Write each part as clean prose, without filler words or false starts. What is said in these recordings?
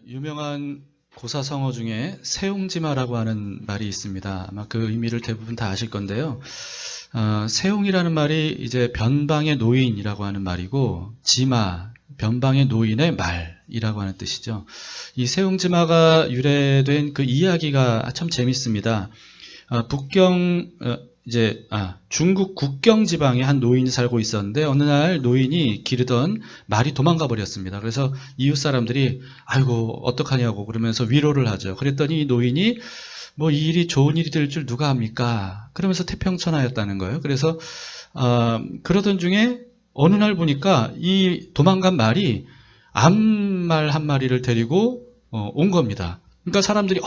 유명한 고사성어 중에 세옹지마라고 하는 말이 있습니다. 아마 그 의미를 대부분 다 아실 건데요. 세옹이라는 말이 이제 변방의 노인이라고 하는 말이고, 지마, 변방의 노인의 말이라고 하는 뜻이죠. 이 세옹지마가 유래된 그 이야기가 참 재밌습니다. 중국 국경 지방에 한 노인이 살고 있었는데 어느 날 노인이 기르던 말이 도망가 버렸습니다. 그래서 이웃 사람들이 아이고 어떡하냐고 그러면서 위로를 하죠. 그랬더니 이 노인이 뭐 이 일이 좋은 일이 될 줄 누가 압니까? 그러면서 태평천하였다는 거예요. 그래서 그러던 중에 어느 날 보니까 이 도망간 말이 암말 한 마리를 데리고 온 겁니다. 그러니까 사람들이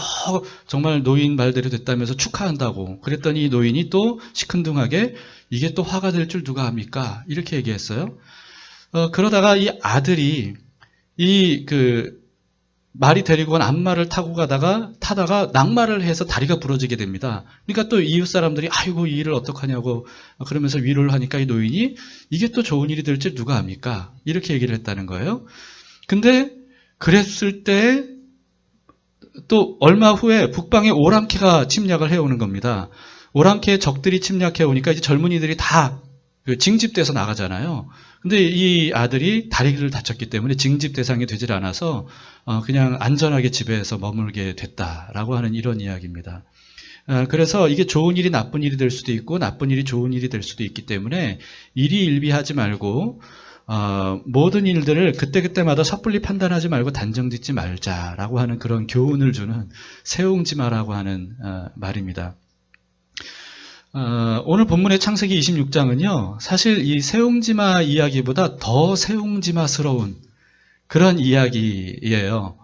정말 노인 말대로 됐다면서 축하한다고. 그랬더니 이 노인이 또 시큰둥하게 이게 또 화가 될 줄 누가 압니까? 이렇게 얘기했어요. 그러다가 이 아들이 말이 데리고 온 암말을 타다가 낙마를 해서 다리가 부러지게 됩니다. 그러니까 또 이웃 사람들이 아이고 이 일을 어떡하냐고 그러면서 위로를 하니까 이 노인이 이게 또 좋은 일이 될 줄 누가 압니까? 이렇게 얘기를 했다는 거예요. 근데 그랬을 때 또 얼마 후에 북방에 오랑캐가 침략을 해오는 겁니다. 오랑캐 적들이 침략해 오니까 이제 젊은이들이 다 징집돼서 나가잖아요. 근데 이 아들이 다리를 다쳤기 때문에 징집 대상이 되질 않아서 그냥 안전하게 집에서 머물게 됐다라고 하는 이런 이야기입니다. 그래서 이게 좋은 일이 나쁜 일이 될 수도 있고 나쁜 일이 좋은 일이 될 수도 있기 때문에 일희일비하지 말고 모든 일들을 그때그때마다 섣불리 판단하지 말고 단정짓지 말자라고 하는 그런 교훈을 주는 세옹지마라고 하는 말입니다. 오늘 본문의 창세기 26장은요, 사실 이 세옹지마 이야기보다 더 세옹지마스러운 그런 이야기예요.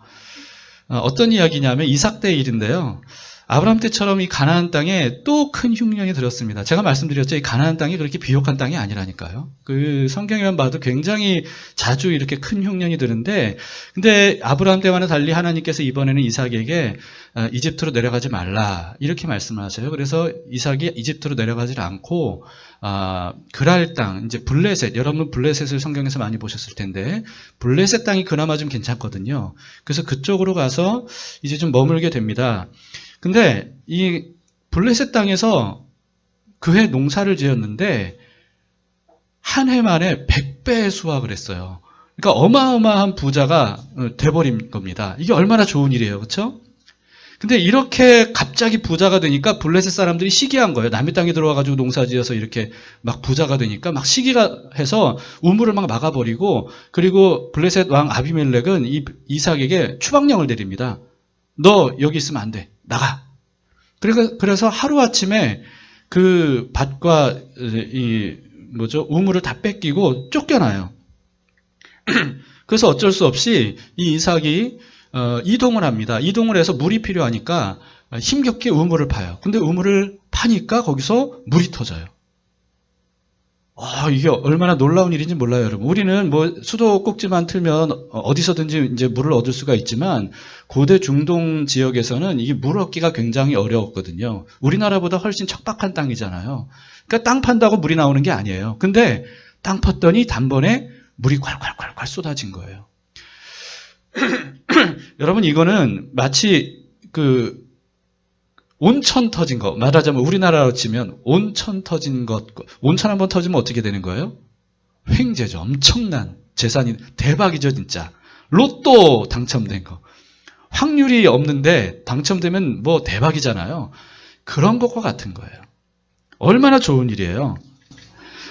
어떤 이야기냐면 이삭 때 일인데요. 아브라함 때처럼 이 가나안 땅에 또 큰 흉년이 들었습니다. 제가 말씀드렸죠. 이 가나안 땅이 그렇게 비옥한 땅이 아니라니까요. 그 성경에만 봐도 굉장히 자주 이렇게 큰 흉년이 드는데, 근데 아브라함 때와는 달리 하나님께서 이번에는 이삭에게 이집트로 내려가지 말라 이렇게 말씀을 하세요. 그래서 이삭이 이집트로 내려가지 않고 그랄 땅, 이제 블레셋, 여러분 블레셋을 성경에서 많이 보셨을 텐데 블레셋 땅이 그나마 좀 괜찮거든요. 그래서 그쪽으로 가서 이제 좀 머물게 됩니다. 근데 이 블레셋 땅에서 그 해 농사를 지었는데 한 해 만에 100배의 수확을 했어요. 그러니까 어마어마한 부자가 돼버린 겁니다. 이게 얼마나 좋은 일이에요. 그렇죠? 근데 이렇게 갑자기 부자가 되니까 블레셋 사람들이 시기한 거예요. 남의 땅에 들어와가지고 농사 지어서 이렇게 막 부자가 되니까 막 시기가 해서 우물을 막 막아버리고, 그리고 블레셋 왕 아비멜렉은 이삭에게 추방령을 내립니다. 너 여기 있으면 안 돼. 나가. 그래서 하루아침에 그 밭과 우물을 다 뺏기고 쫓겨나요. 그래서 어쩔 수 없이 이 이삭이 이동을 합니다. 이동을 해서 물이 필요하니까 힘겹게 우물을 파요. 근데 우물을 파니까 거기서 물이 터져요. 이게 얼마나 놀라운 일인지 몰라요, 여러분. 우리는 뭐 수도꼭지만 틀면 어디서든지 이제 물을 얻을 수가 있지만 고대 중동 지역에서는 이게 물 얻기가 굉장히 어려웠거든요. 우리나라보다 훨씬 척박한 땅이잖아요. 그러니까 땅 판다고 물이 나오는 게 아니에요. 근데 땅 팠더니 단번에 물이 콸콸콸콸 쏟아진 거예요. 여러분, 이거는 마치 온천 터진 거, 말하자면 우리나라로 치면 온천 터진 것, 온천 한번 터지면 어떻게 되는 거예요? 횡재죠. 엄청난 재산이, 대박이죠, 진짜. 로또 당첨된 거. 확률이 없는데 당첨되면 뭐 대박이잖아요. 그런 것과 같은 거예요. 얼마나 좋은 일이에요.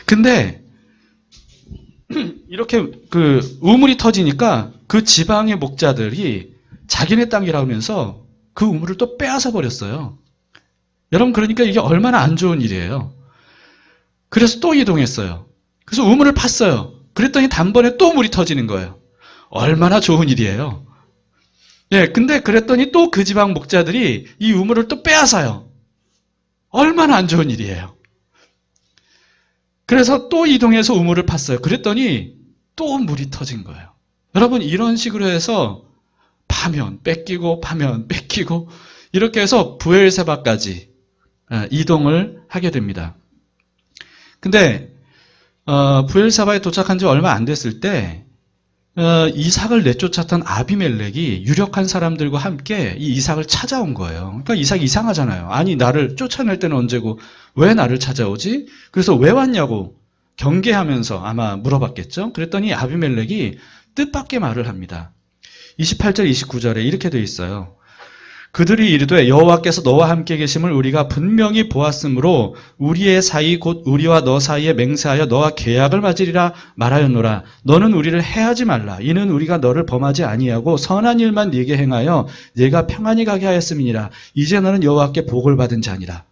근데 이렇게 우물이 터지니까 그 지방의 목자들이 자기네 땅이라면서 그 우물을 또 빼앗아 버렸어요. 여러분, 그러니까 이게 얼마나 안 좋은 일이에요. 그래서 또 이동했어요. 그래서 우물을 팠어요. 그랬더니 단번에 또 물이 터지는 거예요. 얼마나 좋은 일이에요. 근데 그랬더니 또 그 지방 목자들이 이 우물을 또 빼앗아요. 얼마나 안 좋은 일이에요. 그래서 또 이동해서 우물을 팠어요. 그랬더니 또 물이 터진 거예요. 여러분, 이런 식으로 해서 파면 뺏기고 파면 뺏기고 이렇게 해서 부엘세바까지 이동을 하게 됩니다. 근데 부엘세바에 도착한 지 얼마 안 됐을 때 이삭을 내쫓았던 아비멜렉이 유력한 사람들과 함께 이 이삭을 찾아온 거예요. 그러니까 이삭이 이상하잖아요. 아니, 나를 쫓아낼 때는 언제고 왜 나를 찾아오지? 그래서 왜 왔냐고 경계하면서 아마 물어봤겠죠. 그랬더니 아비멜렉이 뜻밖의 말을 합니다. 28절, 29절에 이렇게 되어 있어요. 그들이 이르되 여호와께서 너와 함께 계심을 우리가 분명히 보았으므로 우리의 사이 곧 우리와 너 사이에 맹세하여 너와 계약을 맺으리라 말하였노라. 너는 우리를 해하지 말라. 이는 우리가 너를 범하지 아니하고 선한 일만 네게 행하여 네가 평안히 가게 하였음이니라. 이제 너는 여호와께 복을 받은 자니라.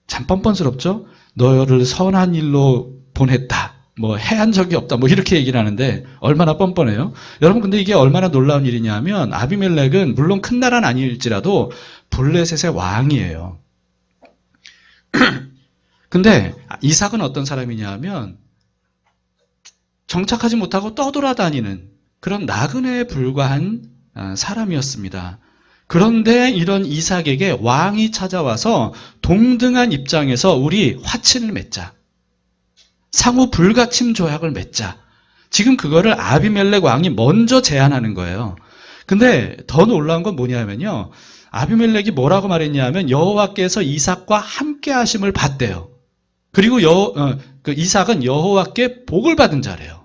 참 뻔뻔스럽죠? 너를 선한 일로 보냈다. 뭐 해한 적이 없다. 뭐 이렇게 얘기를 하는데 얼마나 뻔뻔해요. 여러분 근데 이게 얼마나 놀라운 일이냐면 아비멜렉은 물론 큰 나라는 아닐지라도 블레셋의 왕이에요. 근데 이삭은 어떤 사람이냐면 정착하지 못하고 떠돌아다니는 그런 나그네에 불과한 사람이었습니다. 그런데 이런 이삭에게 왕이 찾아와서 동등한 입장에서 우리 화친을 맺자. 상호 불가침 조약을 맺자. 지금 그거를 아비멜렉 왕이 먼저 제안하는 거예요. 근데 더 놀라운 건 뭐냐면요. 아비멜렉이 뭐라고 말했냐면 여호와께서 이삭과 함께 하심을 봤대요. 그리고 이삭은 여호와께 복을 받은 자래요.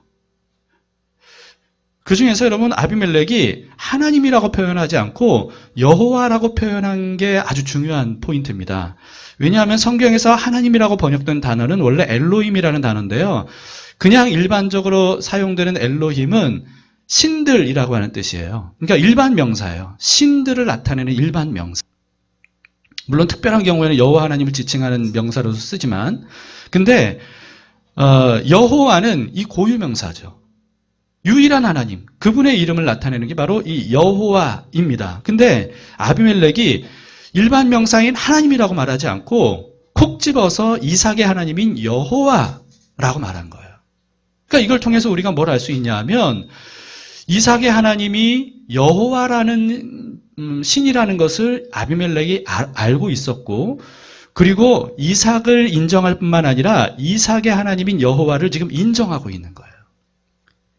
그 중에서 여러분 아비멜렉이 하나님이라고 표현하지 않고 여호와라고 표현한 게 아주 중요한 포인트입니다. 왜냐하면 성경에서 하나님이라고 번역된 단어는 원래 엘로힘이라는 단어인데요. 그냥 일반적으로 사용되는 엘로힘은 신들이라고 하는 뜻이에요. 그러니까 일반 명사예요. 신들을 나타내는 일반 명사. 물론 특별한 경우에는 여호와 하나님을 지칭하는 명사로도 쓰지만 근데 여호와는 이 고유명사죠. 유일한 하나님, 그분의 이름을 나타내는 게 바로 이 여호와입니다. 근데 아비멜렉이 일반 명사인 하나님이라고 말하지 않고 콕 집어서 이삭의 하나님인 여호와라고 말한 거예요. 그러니까 이걸 통해서 우리가 뭘 알 수 있냐 하면 이삭의 하나님이 여호와라는 신이라는 것을 아비멜렉이 알고 있었고 그리고 이삭을 인정할 뿐만 아니라 이삭의 하나님인 여호와를 지금 인정하고 있는 거예요.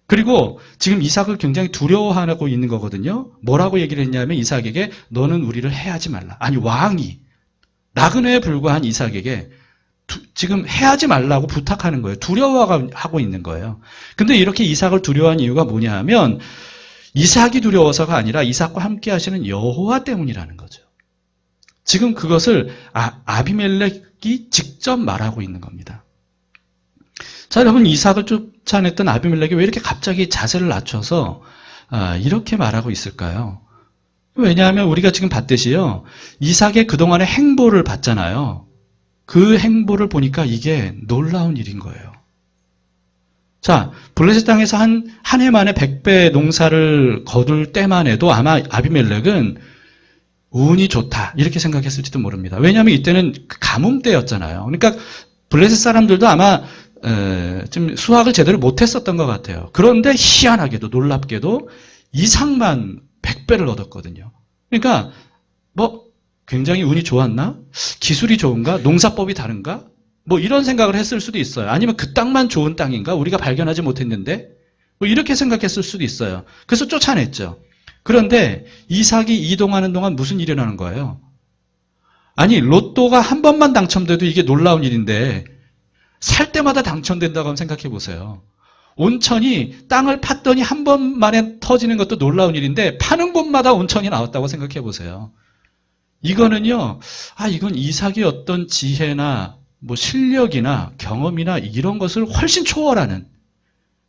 그리고 지금 이삭을 굉장히 두려워하고 있는 거거든요. 뭐라고 얘기를 했냐면 이삭에게 너는 우리를 해하지 말라. 아니 왕이 나그네에 불과한 이삭에게 지금 해하지 말라고 부탁하는 거예요. 두려워하고 있는 거예요. 근데 이렇게 이삭을 두려워한 이유가 뭐냐 하면 이삭이 두려워서가 아니라 이삭과 함께 하시는 여호와 때문이라는 거죠. 지금 그것을 아비멜렉이 직접 말하고 있는 겁니다. 자, 여러분 이삭을 쫓아냈던 아비멜렉이 왜 이렇게 갑자기 자세를 낮춰서 이렇게 말하고 있을까요? 왜냐하면 우리가 지금 봤듯이요. 이삭의 그동안의 행보를 봤잖아요. 그 행보를 보니까 이게 놀라운 일인 거예요. 자, 블레셋 땅에서 한 해 만에 100배 농사를 거둘 때만 해도 아마 아비멜렉은 운이 좋다 이렇게 생각했을지도 모릅니다. 왜냐하면 이때는 가뭄 때였잖아요. 그러니까 블레셋 사람들도 아마 좀 수확을 제대로 못했었던 것 같아요. 그런데 희한하게도 놀랍게도 이삭만 100배를 얻었거든요. 그러니까 뭐 굉장히 운이 좋았나? 기술이 좋은가? 농사법이 다른가? 뭐 이런 생각을 했을 수도 있어요. 아니면 그 땅만 좋은 땅인가? 우리가 발견하지 못했는데? 뭐 이렇게 생각했을 수도 있어요. 그래서 쫓아냈죠. 그런데 이삭이 이동하는 동안 무슨 일이 일어나는 거예요? 아니 로또가 한 번만 당첨돼도 이게 놀라운 일인데 살 때마다 당첨된다고 한번 생각해 보세요. 온천이 땅을 팠더니 한 번 만에 터지는 것도 놀라운 일인데 파는 곳마다 온천이 나왔다고 생각해 보세요. 이거는요, 이건 이삭의 어떤 지혜나 뭐 실력이나 경험이나 이런 것을 훨씬 초월하는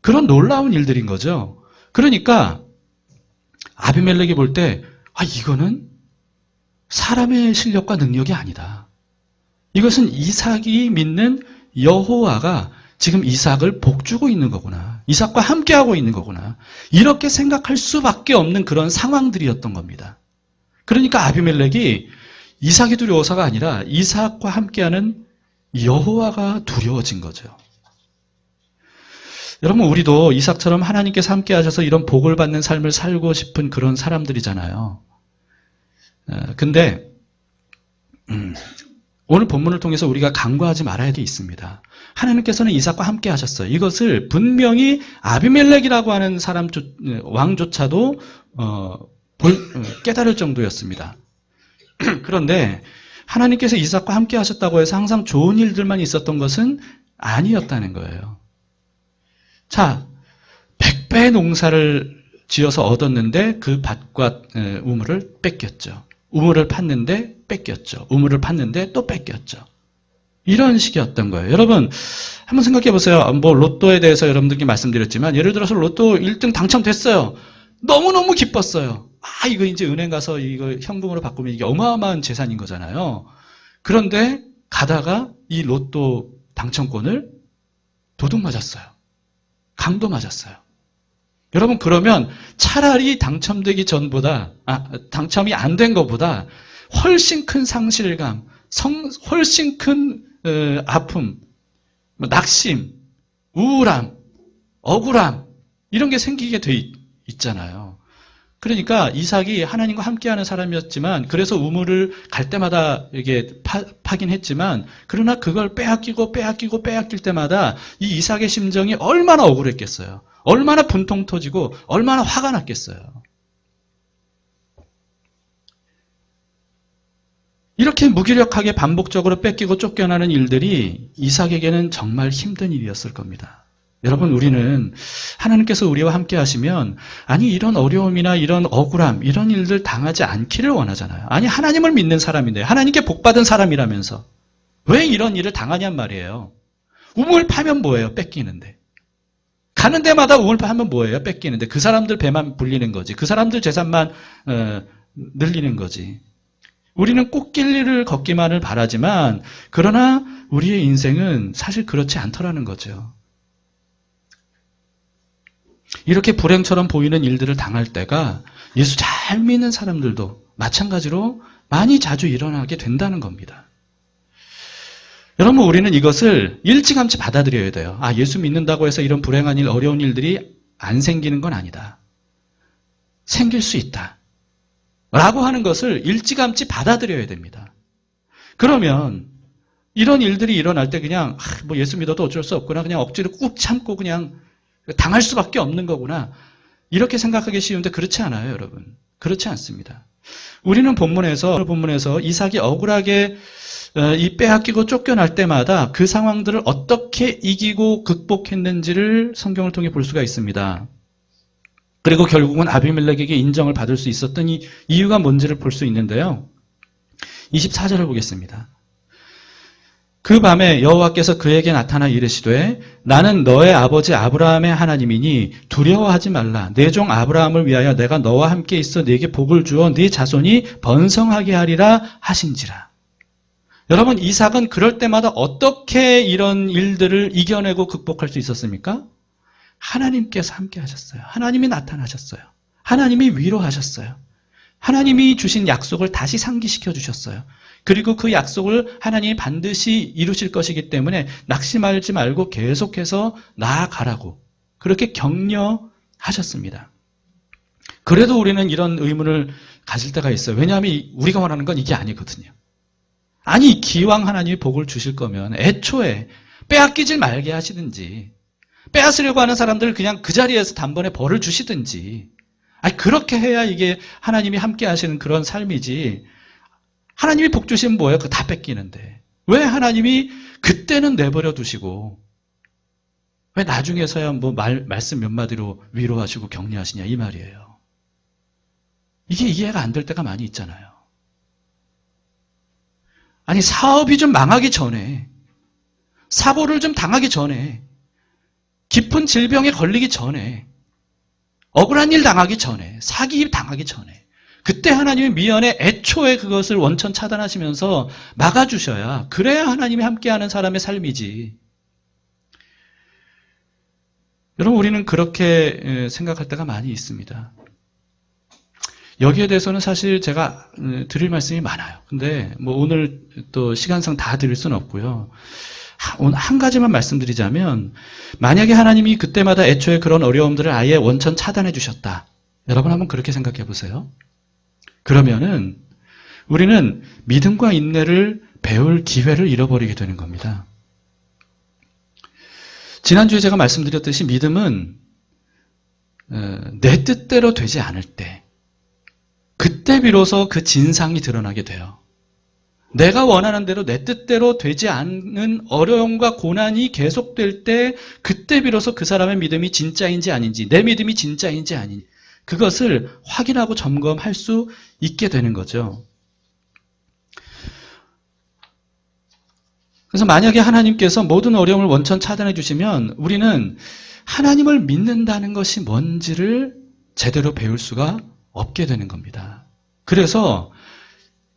그런 놀라운 일들인 거죠. 그러니까 아비멜렉이 볼 때 이거는 사람의 실력과 능력이 아니다. 이것은 이삭이 믿는 여호와가 지금 이삭을 복주고 있는 거구나. 이삭과 함께하고 있는 거구나. 이렇게 생각할 수밖에 없는 그런 상황들이었던 겁니다. 그러니까 아비멜렉이 이삭이 두려워서가 아니라 이삭과 함께하는 여호와가 두려워진 거죠. 여러분 우리도 이삭처럼 하나님께서 함께 하셔서 이런 복을 받는 삶을 살고 싶은 그런 사람들이잖아요. 근데 오늘 본문을 통해서 우리가 간과하지 말아야 할 게 있습니다. 하나님께서는 이삭과 함께 하셨어요. 이것을 분명히 아비멜렉이라고 하는 왕조차도 깨달을 정도였습니다. 그런데 하나님께서 이삭과 함께 하셨다고 해서 항상 좋은 일들만 있었던 것은 아니었다는 거예요. 자, 100배 농사를 지어서 얻었는데 그 밭과 우물을 뺏겼죠. 우물을 팠는데 뺏겼죠. 우물을 팠는데 또 뺏겼죠. 이런 식이었던 거예요. 여러분, 한번 생각해 보세요. 뭐 로또에 대해서 여러분들께 말씀드렸지만 예를 들어서 로또 1등 당첨됐어요. 너무너무 기뻤어요. 이거 이제 은행 가서 이거 현금으로 바꾸면 이게 어마어마한 재산인 거잖아요. 그런데 가다가 이 로또 당첨권을 도둑 맞았어요. 강도 맞았어요. 여러분, 그러면 차라리 당첨되기 전보다, 당첨이 안 된 것보다 훨씬 큰 상실감, 훨씬 큰 아픔, 낙심, 우울함, 억울함, 이런 게 생기게 돼 있잖아요. 그러니까 이삭이 하나님과 함께하는 사람이었지만, 그래서 우물을 갈 때마다 이게 파긴 했지만, 그러나 그걸 빼앗길 때마다 이 이삭의 심정이 얼마나 억울했겠어요. 얼마나 분통 터지고 얼마나 화가 났겠어요. 이렇게 무기력하게 반복적으로 뺏기고 쫓겨나는 일들이 이삭에게는 정말 힘든 일이었을 겁니다. 여러분, 우리는 하나님께서 우리와 함께 하시면 이런 어려움이나 이런 억울함, 이런 일들 당하지 않기를 원하잖아요. 하나님을 믿는 사람인데, 하나님께 복받은 사람이라면서 왜 이런 일을 당하냔 말이에요. 우물 파면 뭐예요? 뺏기는데. 가는 데마다 우물 파면 뭐예요? 뺏기는데. 그 사람들 배만 불리는 거지. 그 사람들 재산만 늘리는 거지. 우리는 꽃길을 걷기만을 바라지만, 그러나 우리의 인생은 사실 그렇지 않더라는 거죠. 이렇게 불행처럼 보이는 일들을 당할 때가 예수 잘 믿는 사람들도 마찬가지로 많이 자주 일어나게 된다는 겁니다. 여러분, 우리는 이것을 일찌감치 받아들여야 돼요. 예수 믿는다고 해서 이런 불행한 일, 어려운 일들이 안 생기는 건 아니다. 생길 수 있다. 라고 하는 것을 일찌감치 받아들여야 됩니다. 그러면 이런 일들이 일어날 때 그냥 뭐 예수 믿어도 어쩔 수 없구나, 그냥 억지로 꾹 참고 그냥 당할 수밖에 없는 거구나, 이렇게 생각하기 쉬운데 그렇지 않아요, 여러분. 그렇지 않습니다. 우리는 본문에서 이삭이 억울하게 이 빼앗기고 쫓겨날 때마다 그 상황들을 어떻게 이기고 극복했는지를 성경을 통해 볼 수가 있습니다. 그리고 결국은 아비멜렉에게 인정을 받을 수 있었던 이 이유가 뭔지를 볼 수 있는데요. 24절을 보겠습니다. 그 밤에 여호와께서 그에게 나타나 이르시되 나는 너의 아버지 아브라함의 하나님이니 두려워하지 말라. 내 종 아브라함을 위하여 내가 너와 함께 있어 네게 복을 주어 네 자손이 번성하게 하리라 하신지라. 여러분, 이삭은 그럴 때마다 어떻게 이런 일들을 이겨내고 극복할 수 있었습니까? 하나님께서 함께 하셨어요. 하나님이 나타나셨어요. 하나님이 위로하셨어요. 하나님이 주신 약속을 다시 상기시켜 주셨어요. 그리고 그 약속을 하나님이 반드시 이루실 것이기 때문에 낙심하지 말고 계속해서 나아가라고 그렇게 격려하셨습니다. 그래도 우리는 이런 의문을 가질 때가 있어요. 왜냐하면 우리가 원하는 건 이게 아니거든요. 기왕 하나님이 복을 주실 거면 애초에 빼앗기질 말게 하시든지, 빼앗으려고 하는 사람들을 그냥 그 자리에서 단번에 벌을 주시든지, 그렇게 해야 이게 하나님이 함께 하시는 그런 삶이지, 하나님이 복 주시면 뭐예요? 그거 다 뺏기는데. 왜 하나님이 그때는 내버려 두시고, 왜 나중에서야 뭐 말씀 몇 마디로 위로하시고 격려하시냐, 이 말이에요. 이게 이해가 안 될 때가 많이 있잖아요. 사업이 좀 망하기 전에, 사고를 좀 당하기 전에, 깊은 질병에 걸리기 전에, 억울한 일 당하기 전에, 사기 당하기 전에, 그때 하나님이 미연에 애초에 그것을 원천 차단하시면서 막아주셔야, 그래야 하나님이 함께하는 사람의 삶이지. 여러분, 우리는 그렇게 생각할 때가 많이 있습니다. 여기에 대해서는 사실 제가 드릴 말씀이 많아요. 근데 뭐 오늘 또 시간상 다 드릴 수는 없고요. 오늘 한 가지만 말씀드리자면, 만약에 하나님이 그때마다 애초에 그런 어려움들을 아예 원천 차단해 주셨다. 여러분 한번 그렇게 생각해 보세요. 그러면은 우리는 믿음과 인내를 배울 기회를 잃어버리게 되는 겁니다. 지난주에 제가 말씀드렸듯이 믿음은 내 뜻대로 되지 않을 때, 그때 비로소 그 진상이 드러나게 돼요. 내가 원하는 대로 내 뜻대로 되지 않는 어려움과 고난이 계속될 때, 그때 비로소 그 사람의 믿음이 진짜인지 아닌지, 내 믿음이 진짜인지 아닌지, 그것을 확인하고 점검할 수 있게 되는 거죠. 그래서 만약에 하나님께서 모든 어려움을 원천 차단해 주시면 우리는 하나님을 믿는다는 것이 뭔지를 제대로 배울 수가 없게 되는 겁니다. 그래서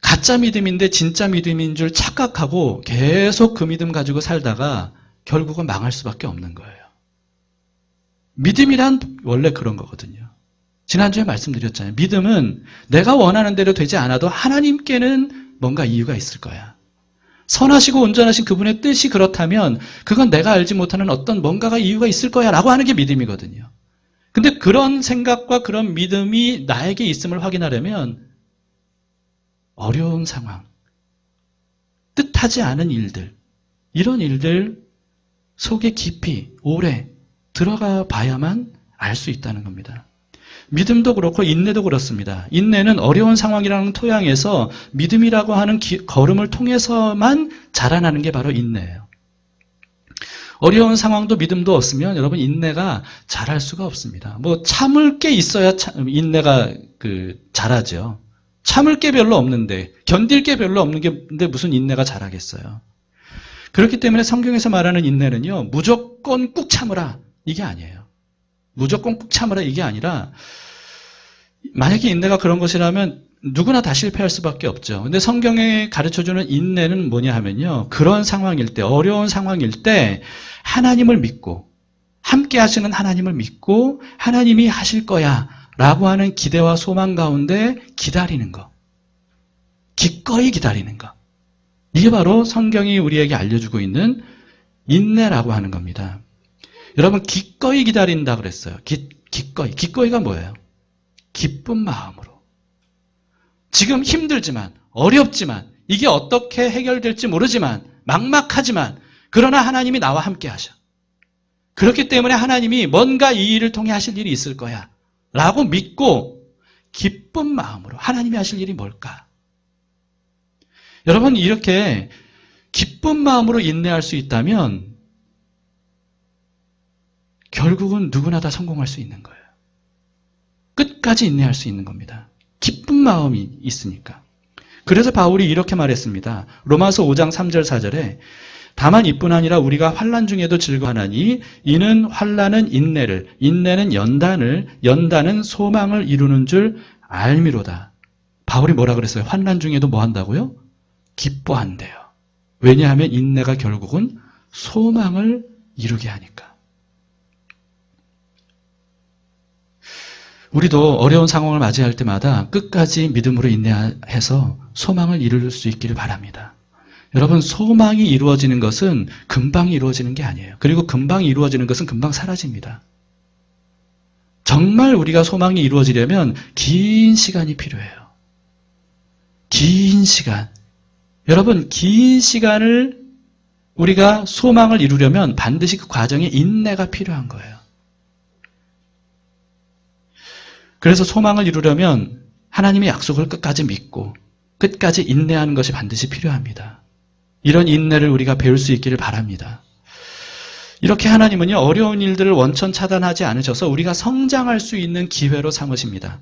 가짜 믿음인데 진짜 믿음인 줄 착각하고 계속 그 믿음 가지고 살다가 결국은 망할 수밖에 없는 거예요. 믿음이란 원래 그런 거거든요. 지난주에 말씀드렸잖아요. 믿음은 내가 원하는 대로 되지 않아도 하나님께는 뭔가 이유가 있을 거야. 선하시고 온전하신 그분의 뜻이 그렇다면 그건 내가 알지 못하는 어떤 뭔가가 이유가 있을 거야 라고 하는 게 믿음이거든요. 근데 그런 생각과 그런 믿음이 나에게 있음을 확인하려면 어려운 상황, 뜻하지 않은 일들, 이런 일들 속에 깊이 오래 들어가 봐야만 알 수 있다는 겁니다. 믿음도 그렇고 인내도 그렇습니다. 인내는 어려운 상황이라는 토양에서 믿음이라고 하는 걸음을 통해서만 자라나는 게 바로 인내예요. 어려운 상황도 믿음도 없으면 여러분 인내가 자랄 수가 없습니다. 뭐 참을 게 있어야 인내가 자라죠. 참을 게 별로 없는데, 견딜 게 별로 없는 게 무슨 인내가 자라겠어요. 그렇기 때문에 성경에서 말하는 인내는요, 무조건 꾹 참으라 이게 아니에요. 무조건 꾹 참으라 이게 아니라, 만약에 인내가 그런 것이라면 누구나 다 실패할 수밖에 없죠. 근데 성경에 가르쳐주는 인내는 뭐냐 하면요, 그런 상황일 때, 어려운 상황일 때 하나님을 믿고, 함께 하시는 하나님을 믿고 하나님이 하실 거야 라고 하는 기대와 소망 가운데 기다리는 거, 기꺼이 기다리는 거, 이게 바로 성경이 우리에게 알려주고 있는 인내라고 하는 겁니다. 여러분, 기꺼이 기다린다 그랬어요. 기꺼이가 뭐예요? 기쁜 마음으로. 지금 힘들지만, 어렵지만, 이게 어떻게 해결될지 모르지만, 막막하지만, 그러나 하나님이 나와 함께 하셔. 그렇기 때문에 하나님이 뭔가 이 일을 통해 하실 일이 있을 거야 라고 믿고 기쁜 마음으로 하나님이 하실 일이 뭘까? 여러분, 이렇게 기쁜 마음으로 인내할 수 있다면 결국은 누구나 다 성공할 수 있는 거예요. 끝까지 인내할 수 있는 겁니다. 기쁜 마음이 있으니까. 그래서 바울이 이렇게 말했습니다. 로마서 5장 3절 4절에 다만 이뿐 아니라 우리가 환난 중에도 즐거워하나니 이는 환난은 인내를, 인내는 연단을, 연단은 소망을 이루는 줄 알미로다. 바울이 뭐라 그랬어요? 환난 중에도 뭐 한다고요? 기뻐한대요. 왜냐하면 인내가 결국은 소망을 이루게 하니까. 우리도 어려운 상황을 맞이할 때마다 끝까지 믿음으로 인내해서 소망을 이룰 수 있기를 바랍니다. 여러분, 소망이 이루어지는 것은 금방 이루어지는 게 아니에요. 그리고 금방 이루어지는 것은 금방 사라집니다. 정말 우리가 소망이 이루어지려면 긴 시간이 필요해요. 긴 시간. 여러분, 긴 시간을 우리가 소망을 이루려면 반드시 그 과정에 인내가 필요한 거예요. 그래서 소망을 이루려면 하나님의 약속을 끝까지 믿고 끝까지 인내하는 것이 반드시 필요합니다. 이런 인내를 우리가 배울 수 있기를 바랍니다. 이렇게 하나님은요, 어려운 일들을 원천 차단하지 않으셔서 우리가 성장할 수 있는 기회로 삼으십니다.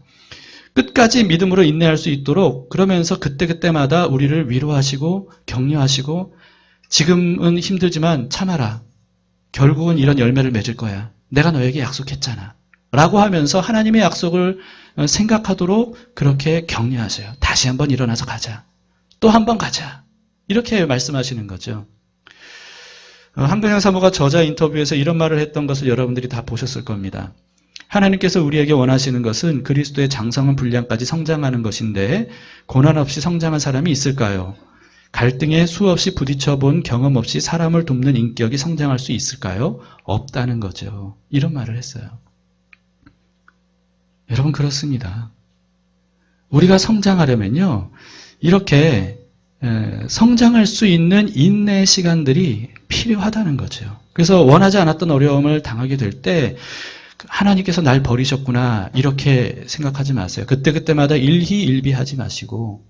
끝까지 믿음으로 인내할 수 있도록 그러면서 그때그때마다 우리를 위로하시고 격려하시고 지금은 힘들지만 참아라. 결국은 이런 열매를 맺을 거야. 내가 너에게 약속했잖아. 라고 하면서 하나님의 약속을 생각하도록 그렇게 격려하세요. 다시 한번 일어나서 가자. 또 한번 가자. 이렇게 말씀하시는 거죠. 한동영 사모가 저자 인터뷰에서 이런 말을 했던 것을 여러분들이 다 보셨을 겁니다. 하나님께서 우리에게 원하시는 것은 그리스도의 장성한 분량까지 성장하는 것인데 고난 없이 성장한 사람이 있을까요? 갈등에 수없이 부딪혀본 경험 없이 사람을 돕는 인격이 성장할 수 있을까요? 없다는 거죠. 이런 말을 했어요. 여러분, 그렇습니다. 우리가 성장하려면요, 이렇게 성장할 수 있는 인내의 시간들이 필요하다는 거죠. 그래서 원하지 않았던 어려움을 당하게 될 때 하나님께서 날 버리셨구나 이렇게 생각하지 마세요. 그때그때마다 일희일비하지 마시고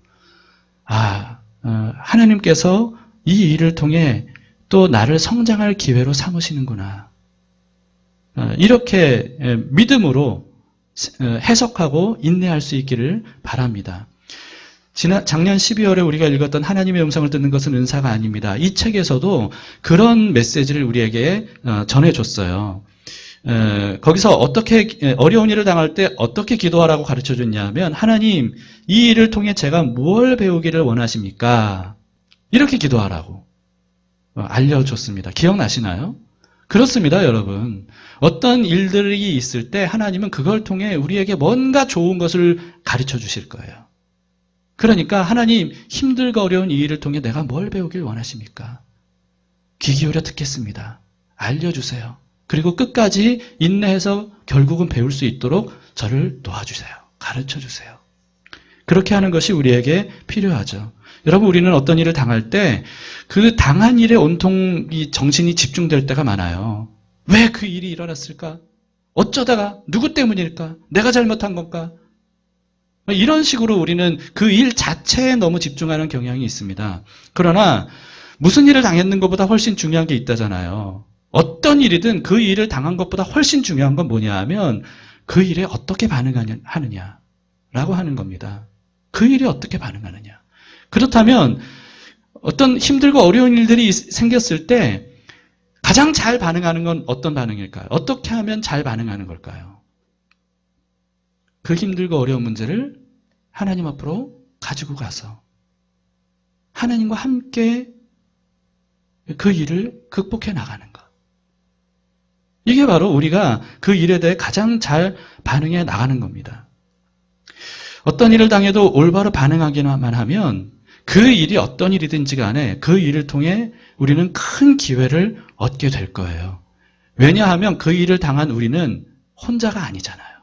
하나님께서 이 일을 통해 또 나를 성장할 기회로 삼으시는구나. 이렇게 믿음으로 해석하고 인내할 수 있기를 바랍니다. 작년 12월에 우리가 읽었던 하나님의 음성을 듣는 것은 은사가 아닙니다. 이 책에서도 그런 메시지를 우리에게 전해줬어요. 거기서 어떻게 어려운 일을 당할 때 어떻게 기도하라고 가르쳐줬냐면 하나님 이 일을 통해 제가 무엇을 배우기를 원하십니까? 이렇게 기도하라고 알려줬습니다. 기억나시나요? 그렇습니다, 여러분. 어떤 일들이 있을 때 하나님은 그걸 통해 우리에게 뭔가 좋은 것을 가르쳐 주실 거예요. 그러니까 하나님 힘들고 어려운 이 일을 통해 내가 뭘 배우길 원하십니까? 귀 기울여 듣겠습니다. 알려주세요. 그리고 끝까지 인내해서 결국은 배울 수 있도록 저를 도와주세요. 가르쳐주세요. 그렇게 하는 것이 우리에게 필요하죠. 여러분 우리는 어떤 일을 당할 때 그 당한 일에 온통 이 정신이 집중될 때가 많아요. 왜 그 일이 일어났을까? 어쩌다가? 누구 때문일까? 내가 잘못한 건가? 이런 식으로 우리는 그 일 자체에 너무 집중하는 경향이 있습니다. 그러나 무슨 일을 당했는 것보다 훨씬 중요한 게 있다잖아요. 어떤 일이든 그 일을 당한 것보다 훨씬 중요한 건 뭐냐 하면 그 일에 어떻게 반응하느냐라고 하는 겁니다. 그 일에 어떻게 반응하느냐. 그렇다면 어떤 힘들고 어려운 일들이 생겼을 때 가장 잘 반응하는 건 어떤 반응일까요? 어떻게 하면 잘 반응하는 걸까요? 그 힘들고 어려운 문제를 하나님 앞으로 가지고 가서 하나님과 함께 그 일을 극복해 나가는 것. 이게 바로 우리가 그 일에 대해 가장 잘 반응해 나가는 겁니다. 어떤 일을 당해도 올바로 반응하기만 하면 그 일이 어떤 일이든지 간에 그 일을 통해 우리는 큰 기회를 얻게 될 거예요. 왜냐하면 그 일을 당한 우리는 혼자가 아니잖아요.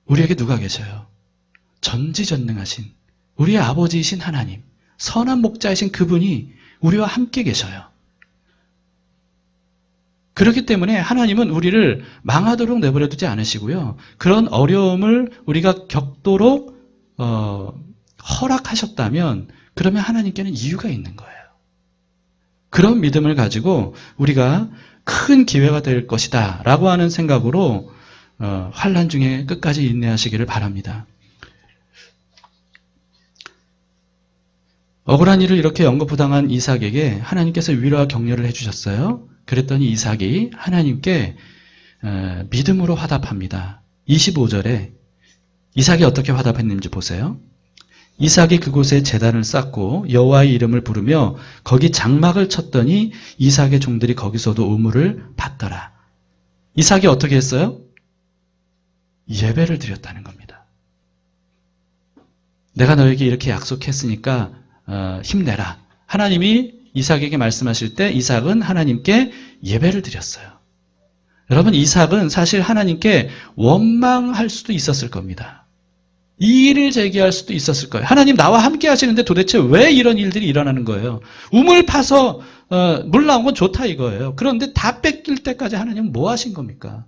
우리에게 누가 계셔요? 전지전능하신 우리의 아버지이신 하나님, 선한 목자이신 그분이 우리와 함께 계셔요. 그렇기 때문에 하나님은 우리를 망하도록 내버려두지 않으시고요. 그런 어려움을 우리가 겪도록 허락하셨다면 그러면 하나님께는 이유가 있는 거예요. 그런 믿음을 가지고 우리가 큰 기회가 될 것이다 라고 하는 생각으로 환난 중에 끝까지 인내하시기를 바랍니다. 억울한 일을 이렇게 연거부당한 이삭에게 하나님께서 위로와 격려를 해주셨어요. 그랬더니 이삭이 하나님께 믿음으로 화답합니다. 25절에 이삭이 어떻게 화답했는지 보세요. 이삭이 그곳에 제단을 쌓고 여호와의 이름을 부르며 거기 장막을 쳤더니 이삭의 종들이 거기서도 우물을 받더라. 이삭이 어떻게 했어요? 예배를 드렸다는 겁니다. 내가 너에게 이렇게 약속했으니까 힘내라. 하나님이 이삭에게 말씀하실 때 이삭은 하나님께 예배를 드렸어요. 여러분 이삭은 사실 하나님께 원망할 수도 있었을 겁니다. 이의를 제기할 수도 있었을 거예요. 하나님 나와 함께 하시는데 도대체 왜 이런 일들이 일어나는 거예요? 우물 파서 물 나온 건 좋다 이거예요. 그런데 다 뺏길 때까지 하나님은 뭐 하신 겁니까?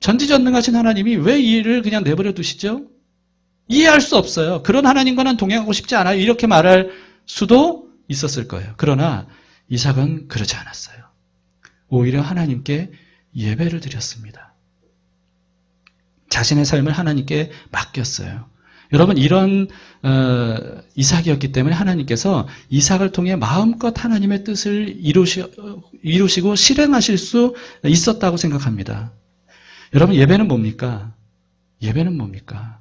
전지전능하신 하나님이 왜 이 일을 그냥 내버려 두시죠? 이해할 수 없어요. 그런 하나님과는 동행하고 싶지 않아요. 이렇게 말할 수도 있었을 거예요. 그러나 이삭은 그러지 않았어요. 오히려 하나님께 예배를 드렸습니다. 자신의 삶을 하나님께 맡겼어요. 여러분 이런 이삭이었기 때문에 하나님께서 이삭을 통해 마음껏 하나님의 뜻을 이루시고 실행하실 수 있었다고 생각합니다. 여러분 예배는 뭡니까? 예배는 뭡니까?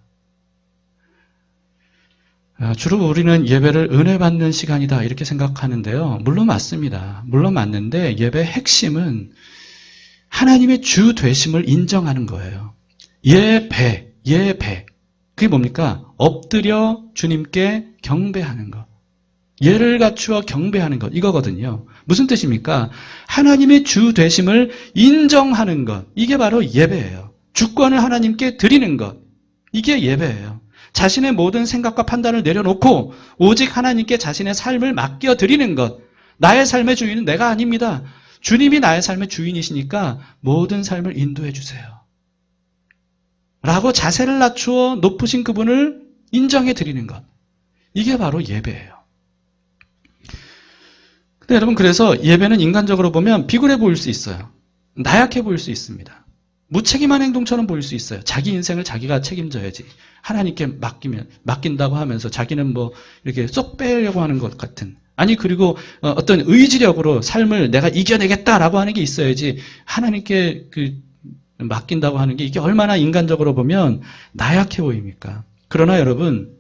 주로 우리는 예배를 은혜 받는 시간이다 이렇게 생각하는데요. 물론 맞습니다. 물론 맞는데 예배의 핵심은 하나님의 주 되심을 인정하는 거예요. 예배. 그게 뭡니까? 엎드려 주님께 경배하는 것. 예를 갖추어 경배하는 것. 이거거든요. 무슨 뜻입니까? 하나님의 주 되심을 인정하는 것. 이게 바로 예배예요. 주권을 하나님께 드리는 것. 이게 예배예요. 자신의 모든 생각과 판단을 내려놓고 오직 하나님께 자신의 삶을 맡겨드리는 것. 나의 삶의 주인은 내가 아닙니다. 주님이 나의 삶의 주인이시니까 모든 삶을 인도해 주세요. 라고 자세를 낮추어 높으신 그분을 인정해 드리는 것. 이게 바로 예배예요. 근데 여러분, 그래서 예배는 인간적으로 보면 비굴해 보일 수 있어요. 나약해 보일 수 있습니다. 무책임한 행동처럼 보일 수 있어요. 자기 인생을 자기가 책임져야지. 하나님께 맡긴다고 하면서 자기는 뭐 이렇게 쏙 빼려고 하는 것 같은. 아니, 그리고 어떤 의지력으로 삶을 내가 이겨내겠다라고 하는 게 있어야지 하나님께 맡긴다고 하는 게 이게 얼마나 인간적으로 보면 나약해 보입니까? 그러나 여러분,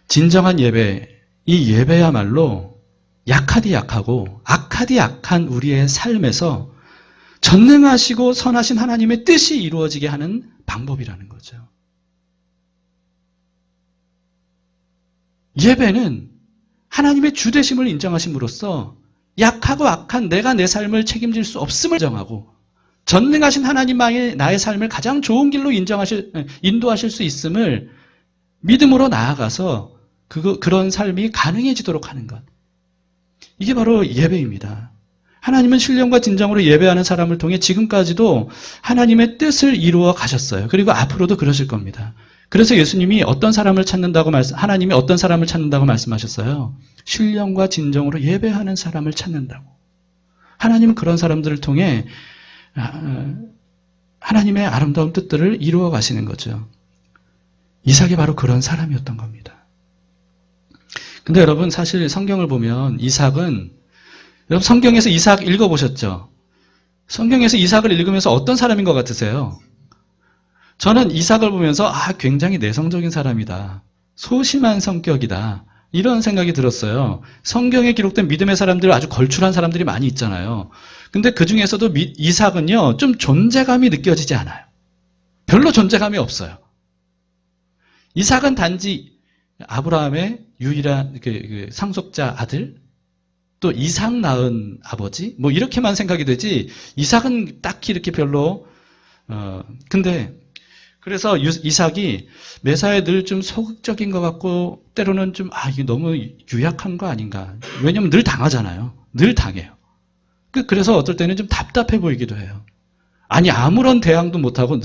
진정한 예배, 이 예배야말로 약하디 약하고 악하디 악한 우리의 삶에서 전능하시고 선하신 하나님의 뜻이 이루어지게 하는 방법이라는 거죠. 예배는 하나님의 주되심을 인정하심으로써 약하고 악한 내가 내 삶을 책임질 수 없음을 인정하고 전능하신 하나님만이 나의 삶을 가장 좋은 길로 인도하실 수 있음을 믿음으로 나아가서 그런 삶이 가능해지도록 하는 것. 이게 바로 예배입니다. 하나님은 신령과 진정으로 예배하는 사람을 통해 지금까지도 하나님의 뜻을 이루어 가셨어요. 그리고 앞으로도 그러실 겁니다. 그래서 예수님이 하나님이 어떤 사람을 찾는다고 말씀하셨어요? 신령과 진정으로 예배하는 사람을 찾는다고. 하나님은 그런 사람들을 통해 하나님의 아름다운 뜻들을 이루어 가시는 거죠. 이삭이 바로 그런 사람이었던 겁니다. 근데 여러분, 사실 성경을 보면 여러분 성경에서 이삭 읽어보셨죠? 성경에서 이삭을 읽으면서 어떤 사람인 것 같으세요? 저는 이삭을 보면서 굉장히 내성적인 사람이다. 소심한 성격이다. 이런 생각이 들었어요. 성경에 기록된 믿음의 사람들 아주 걸출한 사람들이 많이 있잖아요. 근데 그 중에서도 이삭은요, 좀 존재감이 느껴지지 않아요. 별로 존재감이 없어요. 이삭은 단지 아브라함의 유일한 상속자 아들, 또 이삭 낳은 아버지, 뭐 이렇게만 생각이 되지, 이삭은 딱히 이렇게 별로, 근데, 그래서 이삭이 매사에 늘 좀 소극적인 것 같고, 때로는 좀, 이게 너무 유약한 거 아닌가. 왜냐면 늘 당하잖아요. 늘 당해요. 그래서 어떨 때는 좀 답답해 보이기도 해요. 아니, 아무런 대항도 못하고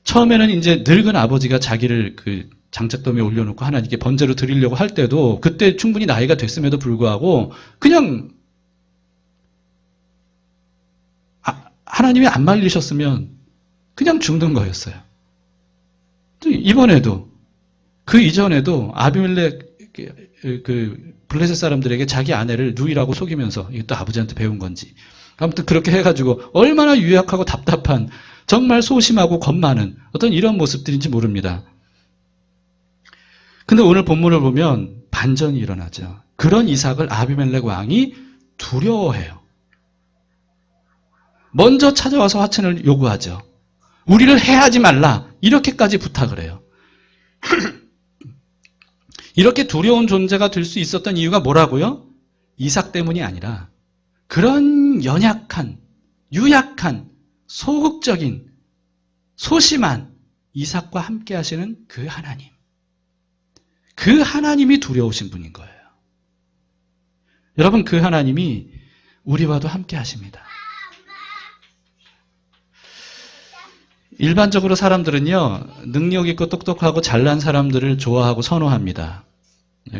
처음에는 이제 늙은 아버지가 자기를 장작더미에 올려놓고 하나님께 번제로 드리려고 할 때도 그때 충분히 나이가 됐음에도 불구하고 그냥 하나님이 안 말리셨으면 그냥 죽는 거였어요. 이번에도 그 이전에도 아비멜렉 블레셋 사람들에게 자기 아내를 누이라고 속이면서 이것도 아버지한테 배운 건지 아무튼 그렇게 해가지고 얼마나 유약하고 답답한 정말 소심하고 겁 많은 어떤 이런 모습들인지 모릅니다. 근데 오늘 본문을 보면 반전이 일어나죠. 그런 이삭을 아비멜렉 왕이 두려워해요. 먼저 찾아와서 화친을 요구하죠. 우리를 해하지 말라. 이렇게까지 부탁을 해요. 이렇게 두려운 존재가 될 수 있었던 이유가 뭐라고요? 이삭 때문이 아니라 그런 연약한, 유약한, 소극적인, 소심한 이삭과 함께 하시는 그 하나님. 그 하나님이 두려우신 분인 거예요. 여러분, 그 하나님이 우리와도 함께 하십니다. 일반적으로 사람들은요, 능력 있고 똑똑하고 잘난 사람들을 좋아하고 선호합니다.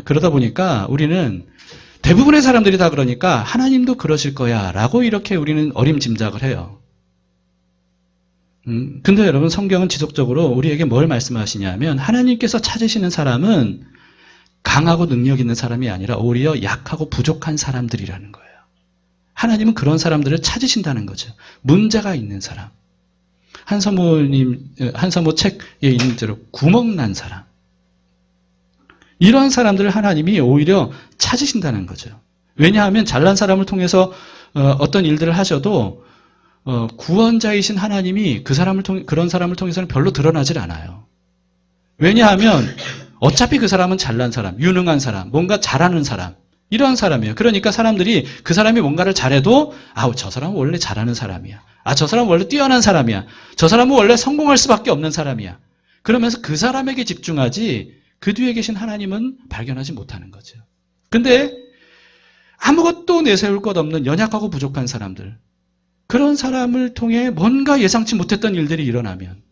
그러다 보니까 우리는 대부분의 사람들이 다 그러니까 하나님도 그러실 거야 라고 이렇게 우리는 어림짐작을 해요. 근데 여러분, 성경은 지속적으로 우리에게 뭘 말씀하시냐면 하나님께서 찾으시는 사람은 강하고 능력 있는 사람이 아니라 오히려 약하고 부족한 사람들이라는 거예요. 하나님은 그런 사람들을 찾으신다는 거죠. 문제가 있는 사람. 한서모 책에 있는 대로 구멍난 사람. 이런 사람들을 하나님이 오히려 찾으신다는 거죠. 왜냐하면 잘난 사람을 통해서 어떤 일들을 하셔도 구원자이신 하나님이 그런 사람을 통해서는 별로 드러나질 않아요. 왜냐하면 어차피 그 사람은 잘난 사람, 유능한 사람, 뭔가 잘하는 사람, 이런 사람이에요. 그러니까 사람들이 그 사람이 뭔가를 잘해도 저 사람은 원래 잘하는 사람이야. 저 사람은 원래 뛰어난 사람이야. 저 사람은 원래 성공할 수밖에 없는 사람이야. 그러면서 그 사람에게 집중하지 그 뒤에 계신 하나님은 발견하지 못하는 거죠. 근데 아무것도 내세울 것 없는 연약하고 부족한 사람들, 그런 사람을 통해 뭔가 예상치 못했던 일들이 일어나면,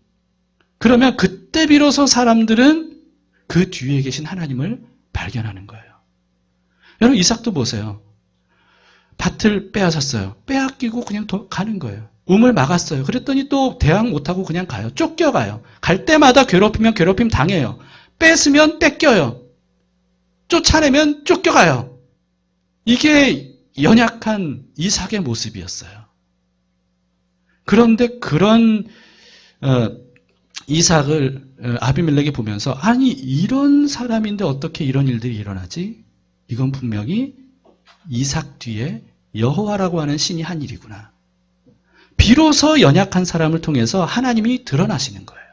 그러면 그때 비로소 사람들은 그 뒤에 계신 하나님을 발견하는 거예요. 여러분, 이삭도 보세요. 밭을 빼앗았어요. 빼앗기고 그냥 가는 거예요. 우물 막았어요. 그랬더니 또 대항 못하고 그냥 가요. 쫓겨가요. 갈 때마다 괴롭히면 괴롭힘 당해요. 뺏으면 뺏겨요. 쫓아내면 쫓겨가요. 이게 연약한 이삭의 모습이었어요. 그런데 그런 이삭을 아비멜렉이 보면서, 아니 이런 사람인데 어떻게 이런 일들이 일어나지? 이건 분명히 이삭 뒤에 여호와라고 하는 신이 한 일이구나. 비로소 연약한 사람을 통해서 하나님이 드러나시는 거예요.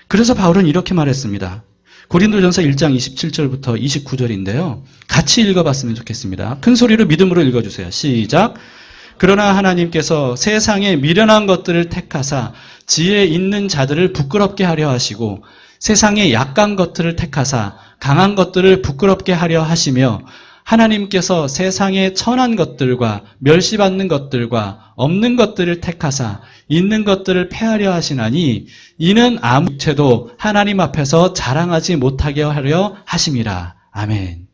그래서 바울은 이렇게 말했습니다. 고린도전서 1장 27절부터 29절인데요. 같이 읽어봤으면 좋겠습니다. 큰 소리로 믿음으로 읽어주세요. 시작. 그러나 하나님께서 세상에 미련한 것들을 택하사 지혜 있는 자들을 부끄럽게 하려 하시고, 세상에 약한 것들을 택하사 강한 것들을 부끄럽게 하려 하시며, 하나님께서 세상에 천한 것들과 멸시받는 것들과 없는 것들을 택하사 있는 것들을 폐하려 하시나니, 이는 아무 육체도 하나님 앞에서 자랑하지 못하게 하려 하심이라. 아멘.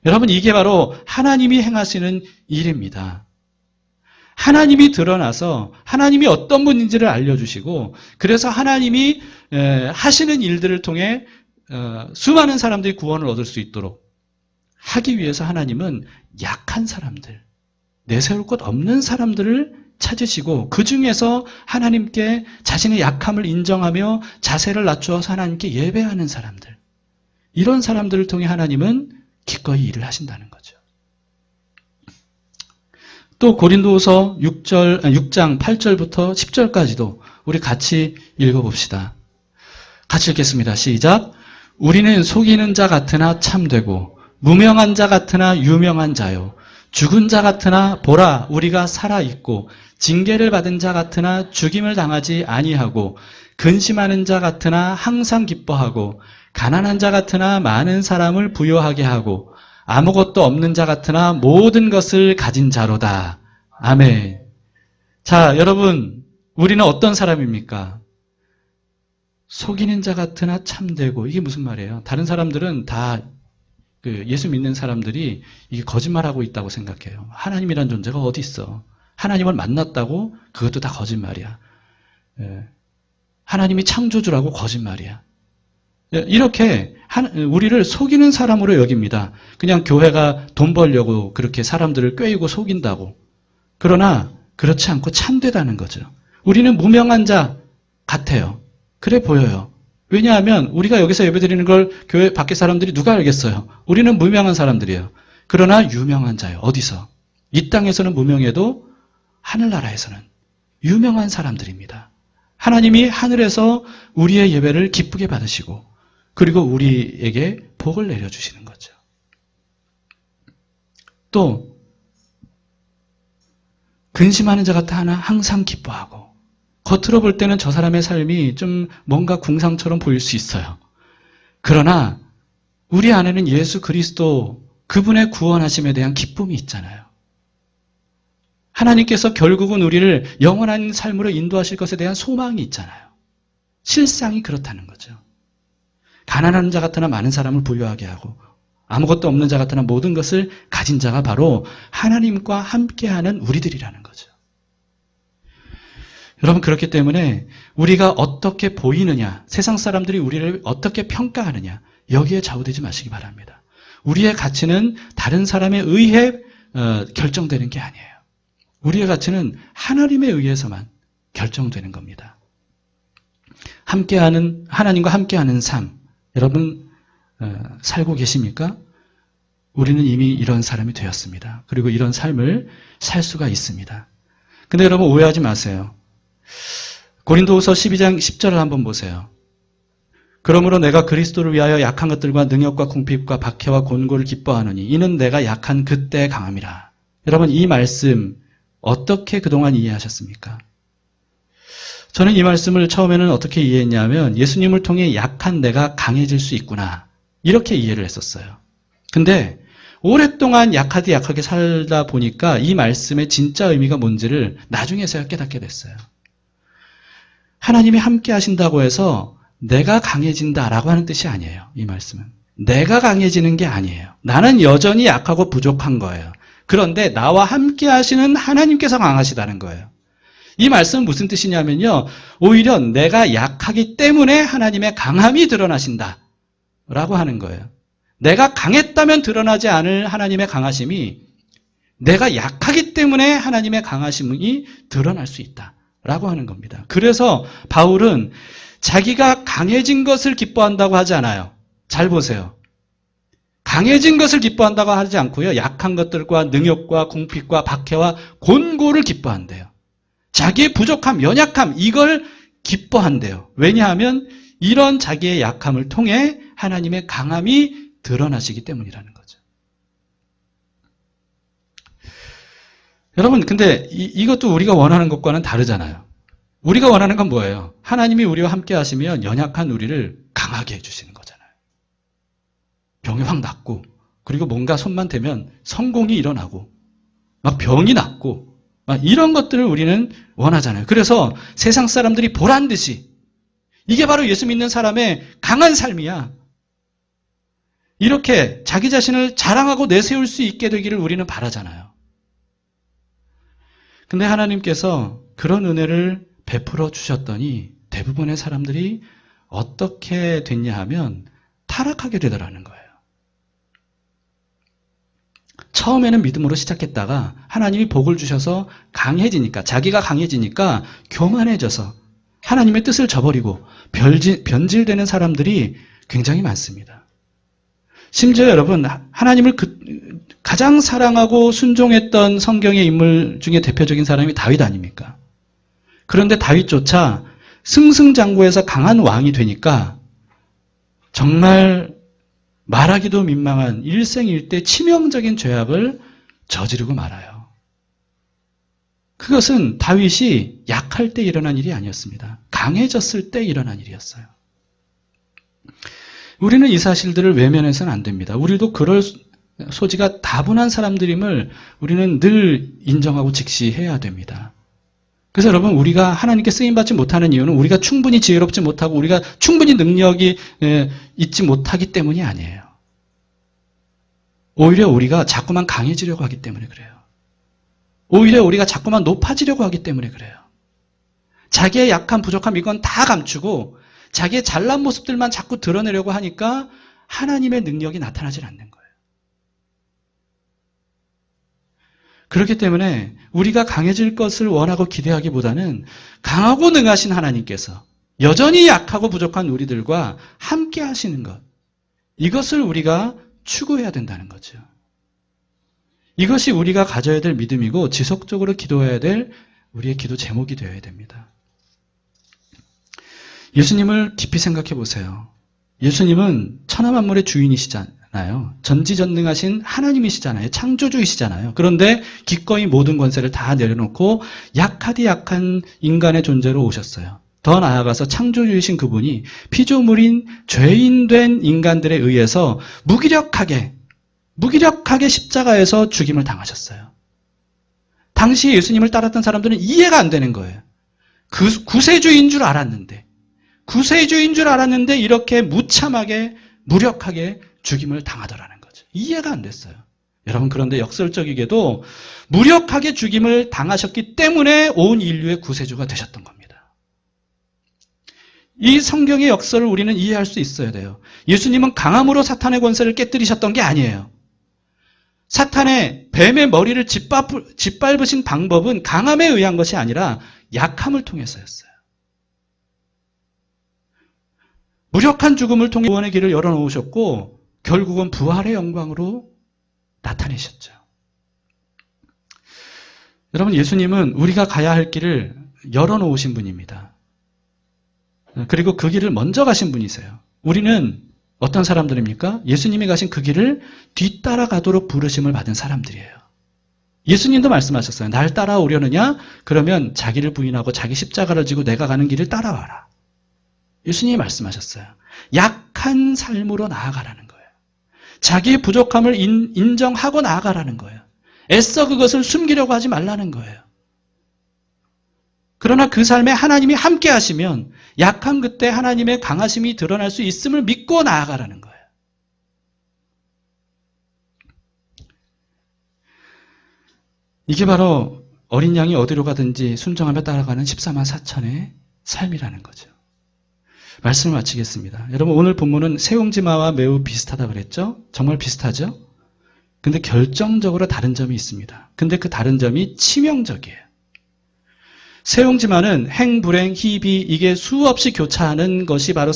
여러분, 이게 바로 하나님이 행하시는 일입니다. 하나님이 드러나서 하나님이 어떤 분인지를 알려주시고, 그래서 하나님이 하시는 일들을 통해 수많은 사람들이 구원을 얻을 수 있도록 하기 위해서 하나님은 약한 사람들, 내세울 것 없는 사람들을 찾으시고, 그 중에서 하나님께 자신의 약함을 인정하며 자세를 낮추어서 하나님께 예배하는 사람들, 이런 사람들을 통해 하나님은 기꺼이 일을 하신다는 거죠. 또 고린도후서 6장 8절부터 10절까지도 우리 같이 읽어봅시다. 같이 읽겠습니다. 시작. 우리는 속이는 자 같으나 참되고 무명한 자 같으나 유명한 자요, 죽은 자 같으나 보라 우리가 살아있고, 징계를 받은 자 같으나 죽임을 당하지 아니하고, 근심하는 자 같으나 항상 기뻐하고, 가난한 자 같으나 많은 사람을 부요하게 하고, 아무것도 없는 자 같으나 모든 것을 가진 자로다. 아멘. 자, 여러분, 우리는 어떤 사람입니까? 속이는 자 같으나 참되고, 이게 무슨 말이에요? 다른 사람들은 다 예수 믿는 사람들이 이게 거짓말하고 있다고 생각해요. 하나님이란 존재가 어디 있어? 하나님을 만났다고? 그것도 다 거짓말이야. 하나님이 창조주라고? 거짓말이야. 이렇게 우리를 속이는 사람으로 여깁니다. 그냥 교회가 돈 벌려고 그렇게 사람들을 꾀이고 속인다고. 그러나 그렇지 않고 참되다는 거죠. 우리는 무명한 자 같아요. 그래 보여요. 왜냐하면 우리가 여기서 예배드리는 걸 교회 밖에 사람들이 누가 알겠어요? 우리는 무명한 사람들이에요. 그러나 유명한 자예요. 어디서? 이 땅에서는 무명해도 하늘나라에서는 유명한 사람들입니다. 하나님이 하늘에서 우리의 예배를 기쁘게 받으시고, 그리고 우리에게 복을 내려주시는 거죠. 또 근심하는 자 같아 하나 항상 기뻐하고, 겉으로 볼 때는 저 사람의 삶이 좀 뭔가 궁상처럼 보일 수 있어요. 그러나 우리 안에는 예수 그리스도 그분의 구원하심에 대한 기쁨이 있잖아요. 하나님께서 결국은 우리를 영원한 삶으로 인도하실 것에 대한 소망이 있잖아요. 실상이 그렇다는 거죠. 가난한 자 같으나 많은 사람을 부유하게 하고, 아무것도 없는 자 같으나 모든 것을 가진 자가 바로 하나님과 함께하는 우리들이라는 거죠. 여러분, 그렇기 때문에 우리가 어떻게 보이느냐, 세상 사람들이 우리를 어떻게 평가하느냐, 여기에 좌우되지 마시기 바랍니다. 우리의 가치는 다른 사람에 의해 결정되는 게 아니에요. 우리의 가치는 하나님에 의해서만 결정되는 겁니다. 함께하는, 하나님과 함께하는 삶, 여러분 살고 계십니까? 우리는 이미 이런 사람이 되었습니다. 그리고 이런 삶을 살 수가 있습니다. 근데 여러분 오해하지 마세요. 고린도후서 12장 10절을 한번 보세요. 그러므로 내가 그리스도를 위하여 약한 것들과 능력과 궁핍과 박해와 곤고를 기뻐하노니 이는 내가 약한 그때 강함이라. 여러분, 이 말씀 어떻게 그동안 이해하셨습니까? 저는 이 말씀을 처음에는 어떻게 이해했냐면 예수님을 통해 약한 내가 강해질 수 있구나. 이렇게 이해를 했었어요. 근데 오랫동안 약하게 살다 보니까 이 말씀의 진짜 의미가 뭔지를 나중에서야 깨닫게 됐어요. 하나님이 함께 하신다고 해서 내가 강해진다라고 하는 뜻이 아니에요. 이 말씀은. 내가 강해지는 게 아니에요. 나는 여전히 약하고 부족한 거예요. 그런데 나와 함께 하시는 하나님께서 강하시다는 거예요. 이 말씀은 무슨 뜻이냐면요. 오히려 내가 약하기 때문에 하나님의 강함이 드러나신다. 라고 하는 거예요. 내가 강했다면 드러나지 않을 하나님의 강하심이 내가 약하기 때문에 하나님의 강하심이 드러날 수 있다. 라고 하는 겁니다. 그래서 바울은 자기가 강해진 것을 기뻐한다고 하지 않아요. 잘 보세요. 강해진 것을 기뻐한다고 하지 않고요. 약한 것들과 능욕과 궁핍과 박해와 곤고를 기뻐한대요. 자기의 부족함, 연약함 이걸 기뻐한대요. 왜냐하면 이런 자기의 약함을 통해 하나님의 강함이 드러나시기 때문이라는 거죠. 여러분 근데 이것도 우리가 원하는 것과는 다르잖아요. 우리가 원하는 건 뭐예요? 하나님이 우리와 함께 하시면 연약한 우리를 강하게 해주시는 거잖아요. 병이 확 낫고 그리고 뭔가 손만 대면 성공이 일어나고 막 병이 낫고 막 이런 것들을 우리는 원하잖아요. 그래서 세상 사람들이 보란 듯이 이게 바로 예수 믿는 사람의 강한 삶이야. 이렇게 자기 자신을 자랑하고 내세울 수 있게 되기를 우리는 바라잖아요. 근데 하나님께서 그런 은혜를 베풀어 주셨더니 대부분의 사람들이 어떻게 됐냐 하면 타락하게 되더라는 거예요. 처음에는 믿음으로 시작했다가 하나님이 복을 주셔서 강해지니까 자기가 강해지니까 교만해져서 하나님의 뜻을 저버리고 변질되는 사람들이 굉장히 많습니다. 심지어 여러분 하나님을 가장 사랑하고 순종했던 성경의 인물 중에 대표적인 사람이 다윗 아닙니까? 그런데 다윗조차 승승장구해서 강한 왕이 되니까 정말 말하기도 민망한 일생일대 치명적인 죄악을 저지르고 말아요. 그것은 다윗이 약할 때 일어난 일이 아니었습니다. 강해졌을 때 일어난 일이었어요. 우리는 이 사실들을 외면해서는 안 됩니다. 우리도 그럴 소지가 다분한 사람들임을 우리는 늘 인정하고 직시해야 됩니다. 그래서 여러분 우리가 하나님께 쓰임받지 못하는 이유는 우리가 충분히 지혜롭지 못하고 우리가 충분히 능력이 있지 못하기 때문이 아니에요. 오히려 우리가 자꾸만 강해지려고 하기 때문에 그래요. 오히려 우리가 자꾸만 높아지려고 하기 때문에 그래요. 자기의 약한 부족함 이건 다 감추고 자기의 잘난 모습들만 자꾸 드러내려고 하니까 하나님의 능력이 나타나질 않는 거예요. 그렇기 때문에 우리가 강해질 것을 원하고 기대하기보다는 강하고 능하신 하나님께서 여전히 약하고 부족한 우리들과 함께 하시는 것, 이것을 우리가 추구해야 된다는 거죠. 이것이 우리가 가져야 될 믿음이고 지속적으로 기도해야 될 우리의 기도 제목이 되어야 됩니다. 예수님을 깊이 생각해 보세요. 예수님은 천하만물의 주인이시잖아요. 전지전능하신 하나님이시잖아요. 창조주이시잖아요. 그런데 기꺼이 모든 권세를 다 내려놓고 약하디 약한 인간의 존재로 오셨어요. 더 나아가서 창조주이신 그분이 피조물인 죄인된 인간들에 의해서 무기력하게 십자가에서 죽임을 당하셨어요. 당시 예수님을 따랐던 사람들은 이해가 안 되는 거예요. 구세주인 줄 알았는데 이렇게 무참하게 무력하게 죽임을 당하더라는 거죠. 이해가 안 됐어요. 여러분 그런데 역설적이게도 무력하게 죽임을 당하셨기 때문에 온 인류의 구세주가 되셨던 겁니다. 이 성경의 역설을 우리는 이해할 수 있어야 돼요. 예수님은 강함으로 사탄의 권세를 깨뜨리셨던 게 아니에요. 사탄의 뱀의 머리를 짓밟으신 방법은 강함에 의한 것이 아니라 약함을 통해서였어요. 무력한 죽음을 통해 구원의 길을 열어놓으셨고 결국은 부활의 영광으로 나타내셨죠. 여러분 예수님은 우리가 가야 할 길을 열어놓으신 분입니다. 그리고 그 길을 먼저 가신 분이세요. 우리는 어떤 사람들입니까? 예수님이 가신 그 길을 뒤따라가도록 부르심을 받은 사람들이에요. 예수님도 말씀하셨어요. 날 따라오려느냐? 그러면 자기를 부인하고 자기 십자가를 지고 내가 가는 길을 따라와라. 예수님이 말씀하셨어요. 약한 삶으로 나아가라는 거예요. 자기의 부족함을 인정하고 나아가라는 거예요. 애써 그것을 숨기려고 하지 말라는 거예요. 그러나 그 삶에 하나님이 함께 하시면 약한 그때 하나님의 강하심이 드러날 수 있음을 믿고 나아가라는 거예요. 이게 바로 어린 양이 어디로 가든지 순종하며 따라가는 14만 4천의 삶이라는 거죠. 말씀을 마치겠습니다. 여러분, 오늘 본문은 세옹지마와 매우 비슷하다 그랬죠? 정말 비슷하죠? 근데 결정적으로 다른 점이 있습니다. 근데 그 다른 점이 치명적이에요. 세옹지마는 행, 불행, 희비, 이게 수없이 교차하는 것이 바로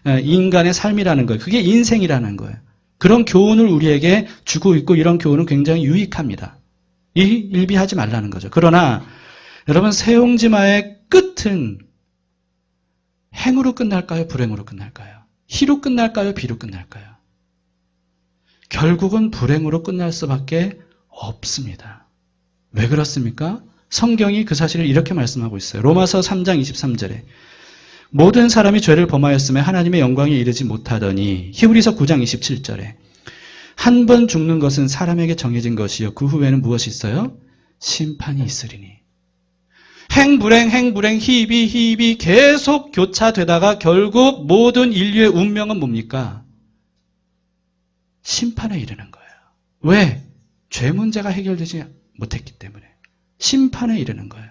인간의 삶이라는 거예요. 그게 인생이라는 거예요. 그런 교훈을 우리에게 주고 있고 이런 교훈은 굉장히 유익합니다. 일비하지 말라는 거죠. 그러나 여러분, 세옹지마의 끝은 행으로 끝날까요? 불행으로 끝날까요? 희로 끝날까요? 비로 끝날까요? 결국은 불행으로 끝날 수밖에 없습니다. 왜 그렇습니까? 성경이 그 사실을 이렇게 말씀하고 있어요. 로마서 3장 23절에 모든 사람이 죄를 범하였으며 하나님의 영광에 이르지 못하더니, 히브리서 9장 27절에 한 번 죽는 것은 사람에게 정해진 것이요 그 후에는 무엇이 있어요? 심판이 있으리니. 행불행, 희비 계속 교차되다가 결국 모든 인류의 운명은 뭡니까? 심판에 이르는 거예요. 왜? 죄 문제가 해결되지 못했기 때문에. 심판에 이르는 거예요.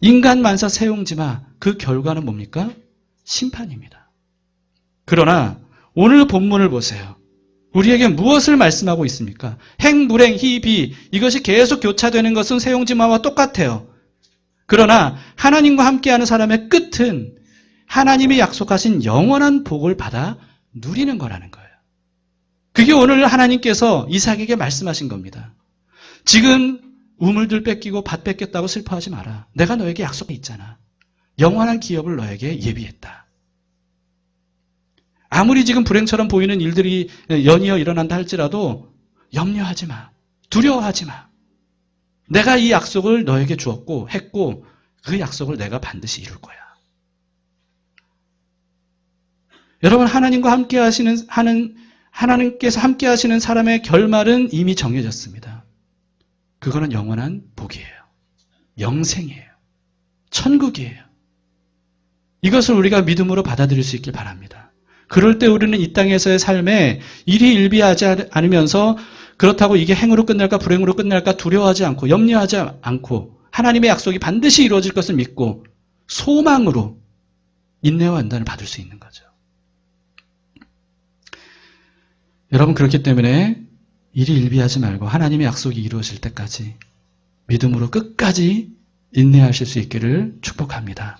인간 만사 세옹지마, 그 결과는 뭡니까? 심판입니다. 그러나 오늘 본문을 보세요. 우리에게 무엇을 말씀하고 있습니까? 행불행, 희비, 이것이 계속 교차되는 것은 세옹지마와 똑같아요. 그러나 하나님과 함께하는 사람의 끝은 하나님이 약속하신 영원한 복을 받아 누리는 거라는 거예요. 그게 오늘 하나님께서 이삭에게 말씀하신 겁니다. 지금 우물들 뺏기고 밭 뺏겼다고 슬퍼하지 마라. 내가 너에게 약속이 있잖아. 영원한 기업을 너에게 예비했다. 아무리 지금 불행처럼 보이는 일들이 연이어 일어난다 할지라도 염려하지 마. 두려워하지 마. 내가 이 약속을 너에게 주었고 했고 그 약속을 내가 반드시 이룰 거야. 여러분, 하나님과 함께 하나님께서 함께 하시는 사람의 결말은 이미 정해졌습니다. 그거는 영원한 복이에요. 영생이에요. 천국이에요. 이것을 우리가 믿음으로 받아들일 수 있길 바랍니다. 그럴 때 우리는 이 땅에서의 삶에 일희일비하지 않으면서 그렇다고 이게 행으로 끝날까 불행으로 끝날까 두려워하지 않고 염려하지 않고 하나님의 약속이 반드시 이루어질 것을 믿고 소망으로 인내와 연단을 받을 수 있는 거죠. 여러분, 그렇기 때문에 일희일비하지 말고 하나님의 약속이 이루어질 때까지 믿음으로 끝까지 인내하실 수 있기를 축복합니다.